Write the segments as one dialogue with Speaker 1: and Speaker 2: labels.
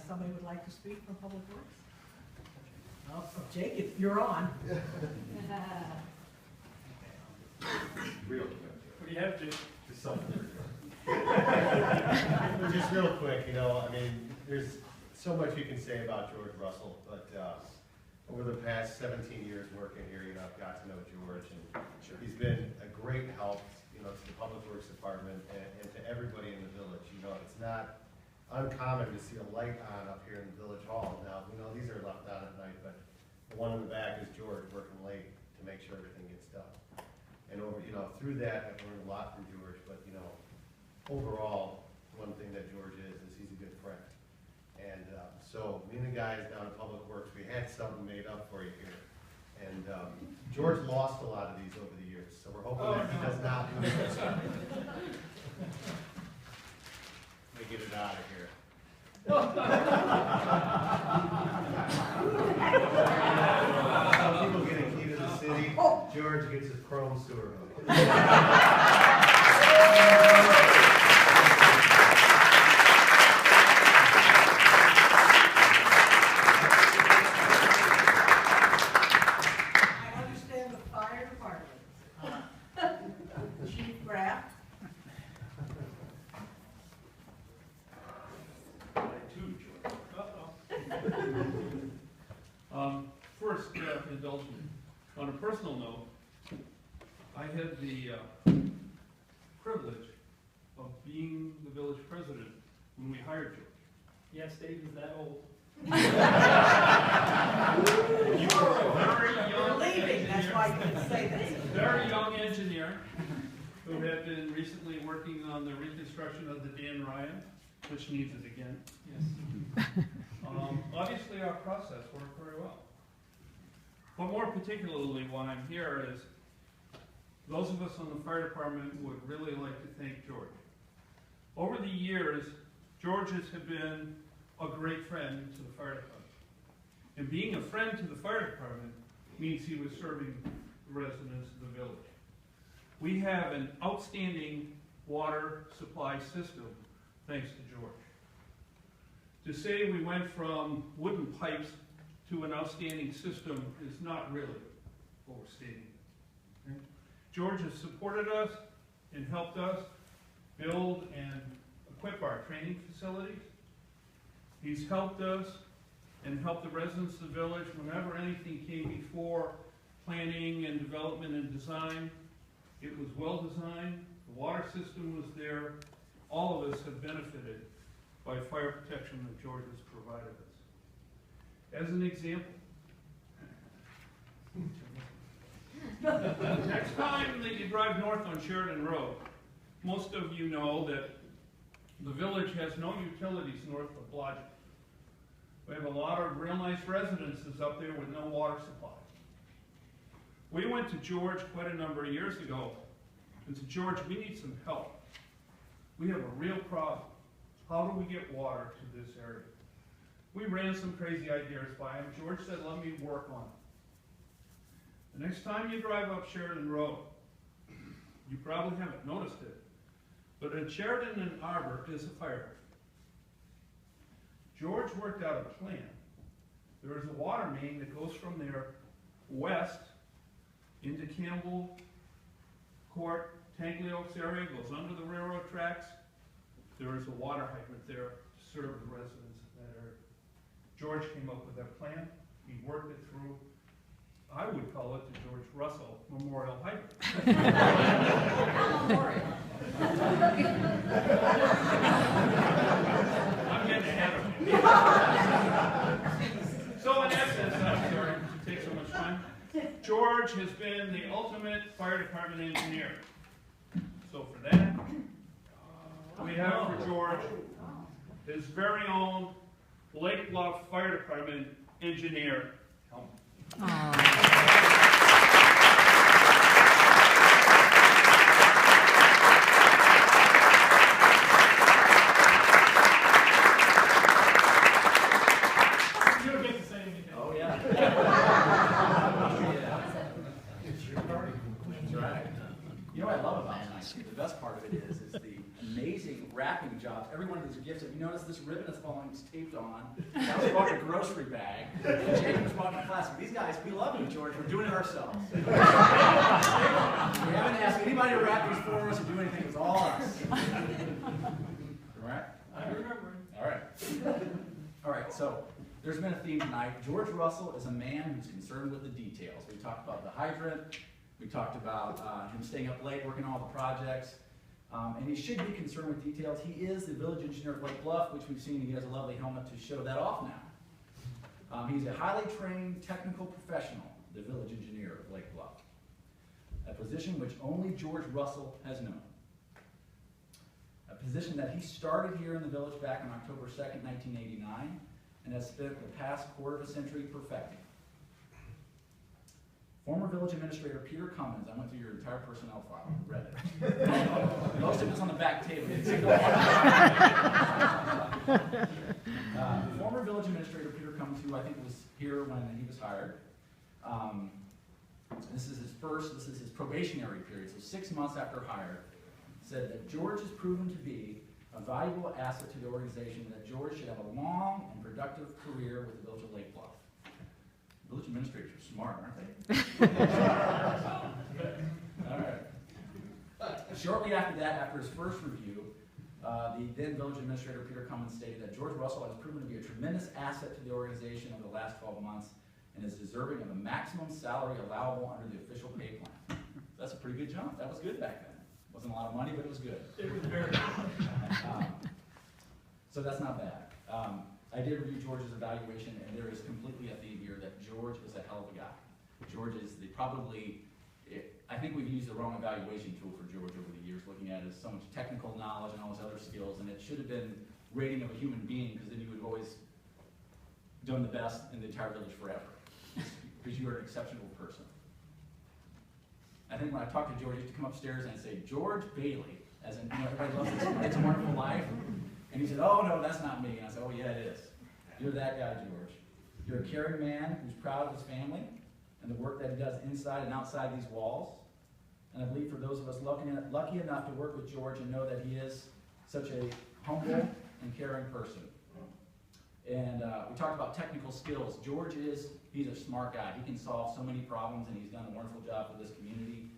Speaker 1: somebody would like to speak from Public Works? Oh, Jake, if you're on.
Speaker 2: Real quick.
Speaker 3: What do you have, Jake?
Speaker 2: Just something. Just real quick, you know, I mean, there's so much you can say about George Russell, but over the past 17 years working here, you know, I've got to know George, and he's been a great help, you know, to the Public Works Department and to everybody in the village. You know, it's not uncommon to see a light on up here in the Village Hall. Now, you know, these are left on at night, but the one in the back is George working late to make sure everything gets done. And over, you know, through that, I've learned a lot from George, but, you know, overall, one thing that George is he's a good friend. And so me and the guys down at Public Works, we had something made up for you here. And George lost a lot of these over the years, so we're hoping that he does not lose this. Let me get it out of here. Some people get a key to the city. George gets his chrome sewer hook.
Speaker 3: First, indulge me. On a personal note, I had the privilege of being the village president when we hired George.
Speaker 4: Yes, Dave is that old.
Speaker 3: You were a very young
Speaker 1: Leaving, that's why you can say this.
Speaker 3: very young engineer who had been recently working on the reconstruction of the Dan Ryan, which needs it again.
Speaker 4: Yes.
Speaker 3: Obviously, our process worked very well. But more particularly, why I'm here is those of us on the fire department would really like to thank George. Over the years, George has been a great friend to the fire department. And being a friend to the fire department means he was serving the residents of the village. We have an outstanding water supply system thanks to George. To say we went from wooden pipes to an outstanding system is not really overstating it. Okay? George has supported us and helped us build and equip our training facilities. He's helped us and helped the residents of the village whenever anything came before planning and development and design. It was well designed, the water system was there. All of us have benefited by fire protection that George has provided us. As an example, next time that you drive north on Sheridan Road, most of you know that the village has no utilities north of Blodgett. We have a lot of real nice residences up there with no water supply. We went to George quite a number of years ago and said, George, we need some help. We have a real problem. How do we get water to this area? We ran some crazy ideas by him. George said, let me work on it. The next time you drive up Sheridan Road, you probably haven't noticed it, but at Sheridan and Arbor is a fire hydrant. George worked out a plan. There is a water main that goes from there west into Campbell Court, Tangley Oaks area, goes under the railroad tracks. There is a water hydrant there to serve the residents of that area. George came up with that plan. He worked it through. I would call it the George Russell Memorial Hydrant. I'm getting ahead of you. So in essence, I'm sorry to take so much time. George has been the ultimate fire department engineer. So for that, we have for George his very own Lake Bluff Fire Department engineer helmet.
Speaker 4: You don't get to say anything.
Speaker 5: Oh, yeah. It's your party. That's right. You know what I love about it? The best part of it is the amazing
Speaker 6: wrapping jobs. Every one of these gifts, if you notice this ribbon that's falling is taped on. That was bought a grocery bag. And Jacob was bought in plastic. These guys, we love you, George. We're doing it ourselves. We haven't asked anybody to wrap these for us or do anything. It was all us. Correct?
Speaker 4: I remember.
Speaker 6: All right. All right, so there's been a theme tonight. George Russell is a man who's concerned with the details. We talked about the hydrant. We talked about him staying up late working on all the projects. And he should be concerned with details. He is the village engineer of Lake Bluff, which we've seen. He has a lovely helmet to show that off now. He's a highly trained technical professional, the village engineer of Lake Bluff, a position which only George Russell has known. A position that he started here in the village back on October 2nd, 1989, and has spent the past quarter of a century perfecting. Former village administrator Peter Cummins, I went through your entire personnel file and read it. Most of it's on the back table. Former village administrator Peter Cummins, who I think was here when he was hired. This is his probationary period, so 6 months after hire, said that George has proven to be a valuable asset to the organization, and that George should have a long and productive career with the village of Lake Bluff. Village administrators are smart, aren't they? All right. Shortly after that, after his first review, the then village administrator Peter Cummins stated that George Russell has proven to be a tremendous asset to the organization over the last 12 months and is deserving of a maximum salary allowable under the official pay plan. That's a pretty good jump. That was good back then. Wasn't a lot of money, but it was good.
Speaker 4: It was very good.
Speaker 6: So that's not bad. I did review George's evaluation, and there is completely a theme here that George is a hell of a guy. George is I think we've used the wrong evaluation tool for George over the years, looking at his so much technical knowledge and all his other skills, and it should have been rating of a human being, because then you would have always done the best in the entire village forever, because you are an exceptional person. I think when I talked to George, he used to come upstairs and I'd say, George Bailey, as in, everybody loves this, It's a Wonderful Life. And he said, oh, no, that's not me. And I said, oh, yeah, it is. You're that guy, George. You're a caring man who's proud of his family and the work that he does inside and outside these walls. And I believe for those of us lucky enough to work with George and know that he is such a humble and caring person. And we talked about technical skills. He's a smart guy. He can solve so many problems, and he's done a wonderful job for this community,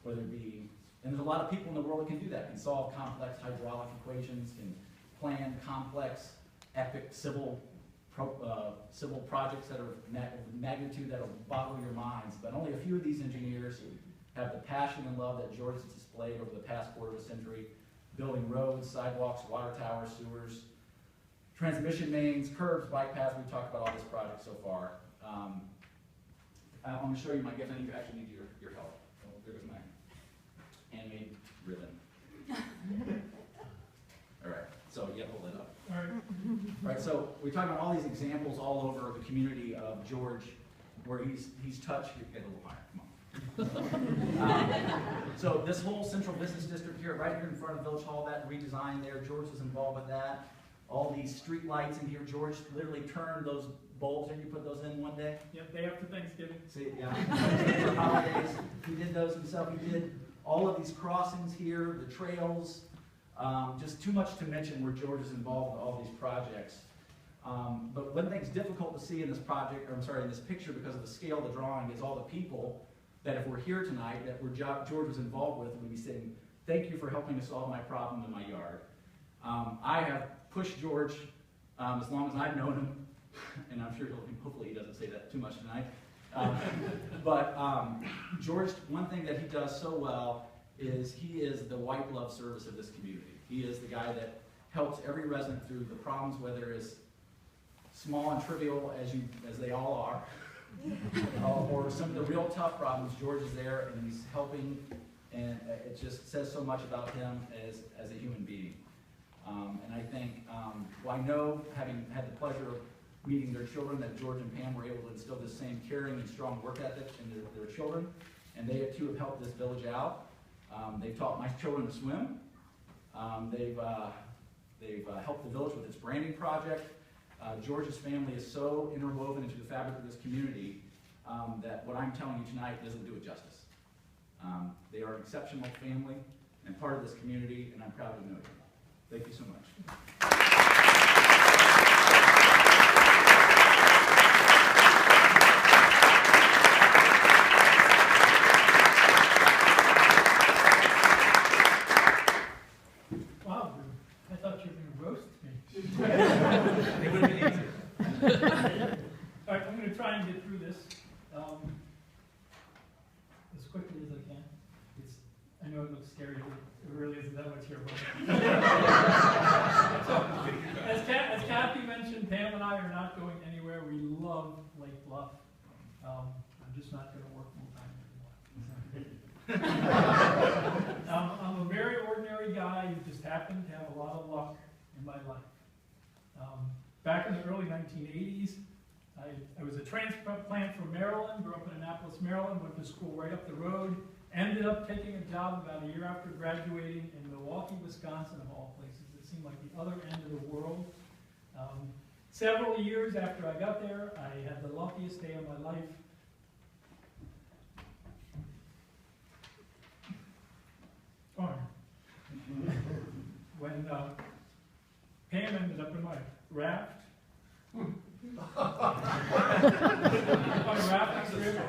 Speaker 6: whether it be, and there's a lot of people in the world that can do that, can solve complex hydraulic equations, can plan complex, epic civil projects that are magnitude that will boggle your minds. But only a few of these engineers have the passion and love that George has displayed over the past quarter of a century, building roads, sidewalks, water towers, sewers, transmission mains, curbs, bike paths. We've talked about all this project so far. I'm going to show you my gift. I think you actually need your help. Oh, there's my handmade ribbon. All right, so you hold it up.
Speaker 4: All right.
Speaker 6: All right, so we talk about all these examples all over the community of George, where he's touched. Get a little higher, come on. So this whole central business district here, right here in front of Village Hall, that redesign there, George was involved with that. All these street lights in here, George literally turned those bulbs in. You put those in one day.
Speaker 4: Yep, day after Thanksgiving.
Speaker 6: See, yeah. For holidays, he did those himself. He did all of these crossings here, the trails. Just too much to mention where George is involved with all these projects. But one thing's difficult to see in this project, or I'm sorry, in this picture, because of the scale of the drawing, is all the people that if we're here tonight, that George was involved with, and we'd be saying, thank you for helping to solve my problem in my yard. I have pushed George as long as I've known him, and I'm sure hopefully he doesn't say that too much tonight. George, one thing that he does so well is he is the white glove service of this community. He is the guy that helps every resident through the problems, whether it's small and trivial as they all are, or some of the real tough problems. George is there and he's helping, and it just says so much about him as a human being. And I think, I know, having had the pleasure of meeting their children, that George and Pam were able to instill the same caring and strong work ethic in their children, and they too have helped this village out. They've taught my children to swim. They've helped the village with its branding project. George's family is so interwoven into the fabric of this community that what I'm telling you tonight doesn't do it justice. They are an exceptional family and part of this community, and I'm proud to know you.
Speaker 5: Thank you so much.
Speaker 4: Wow, I thought you were gonna roast me.
Speaker 1: It would have been easier.
Speaker 4: All right, I'm gonna try and get through this, as quickly as I can. I know it looks scary, but it really isn't that much here. As Kathy mentioned, Pam and I are not going anywhere. We love Lake Bluff. I'm just not gonna work full time anymore. I'm a very ordinary guy who just happened to have a lot of luck in my life. Back in the early 1980s, I was a transplant from Maryland, grew up in Annapolis, Maryland, went to school right up the road, ended up taking a job about a year after graduating in Milwaukee, Wisconsin, of all places. It seemed like the other end of the world. Several years after I got there, I had the luckiest day of my life. When Pam ended up in my raft. On a rafting trip.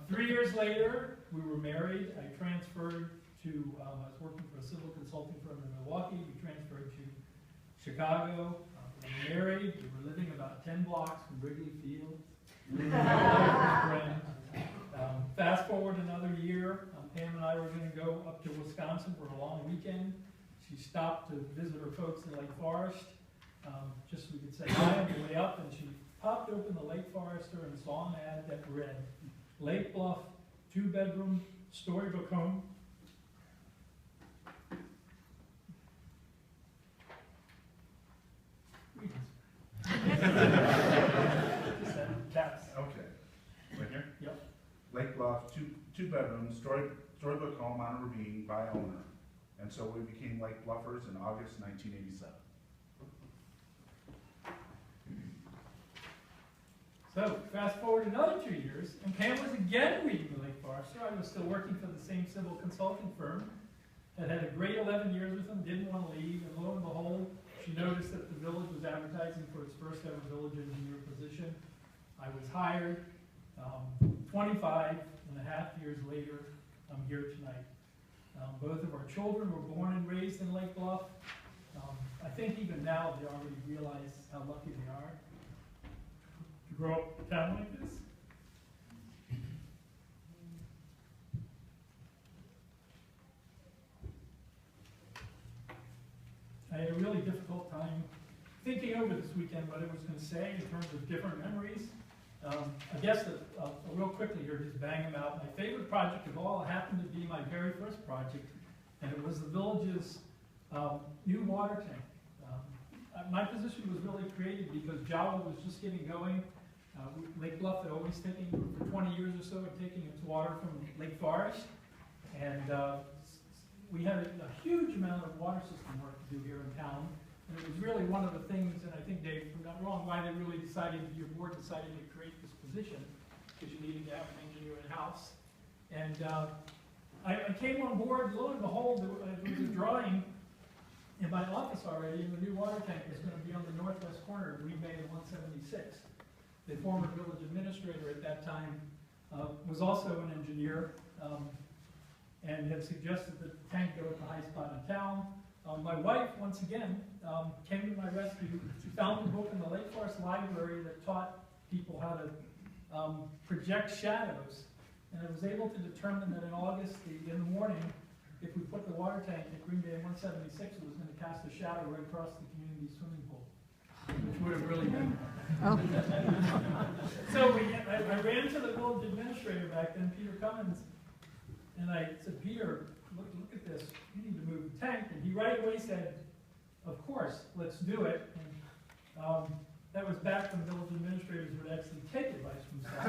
Speaker 4: 3 years later, we were married. I transferred to, I was working for a civil consulting firm in Milwaukee. We transferred to Chicago. We were married. We were living about 10 blocks from Wrigley Field. Fast forward another year, Pam and I were going to go up to Wisconsin for a long weekend. She stopped to visit her folks in Lake Forest, just so we could say hi on the way up, and she popped open the Lake Forester and saw an ad that read, Lake Bluff, 2-bedroom, storybook home. Cats.
Speaker 5: Okay. Right here?
Speaker 4: Yep.
Speaker 5: Lake Bluff, two bedrooms, storybook home on a ravine by owner. And so we became Lake Bluffers in August 1987.
Speaker 4: So, fast forward another 2 years, and Pam was again reading the Lake Forester. I was still working for the same civil consulting firm. I'd had a great 11 years with them, didn't want to leave, and lo and behold, she noticed that the village was advertising for its first ever village engineer position. I was hired. 25 and a half years later, I'm here tonight. Both of our children were born and raised in Lake Bluff. I think even now they already realize how lucky they are to grow up in a town like this. I had a really difficult time thinking over this weekend what I was going to say in terms of different memories. I guess real quickly here, just bang them out. My favorite project of all happened to be my very first project, and it was the village's new water tank. My position was really created because Jawa was just getting going. Lake Bluff had always taken, for 20 years or so, taking its water from Lake Forest, and we had a huge amount of water system work to do here in town. And it was really one of the things, and I think Dave, if I'm not wrong, why they really decided, your board decided to create this position, because you needed to have an engineer in-house. And I came on board, lo and behold, there was a drawing in my office already, and the new water tank was going to be on the northwest corner of Green Bay and 176. The former village administrator at that time was also an engineer, and had suggested that the tank go at the high spot in town. My wife, once again, came to my rescue. She found a book in the Lake Forest Library that taught people how to project shadows. And I was able to determine that in August, in the morning, if we put the water tank at Green Bay 176, it was going to cast a shadow right across the community swimming pool, which would have really been. So I ran to the village administrator back then, Peter Cummins, and I said, Peter, look at this, you need to move the tank. And he right away said, of course, let's do it. And that was back when village administrators would actually take advice from staff.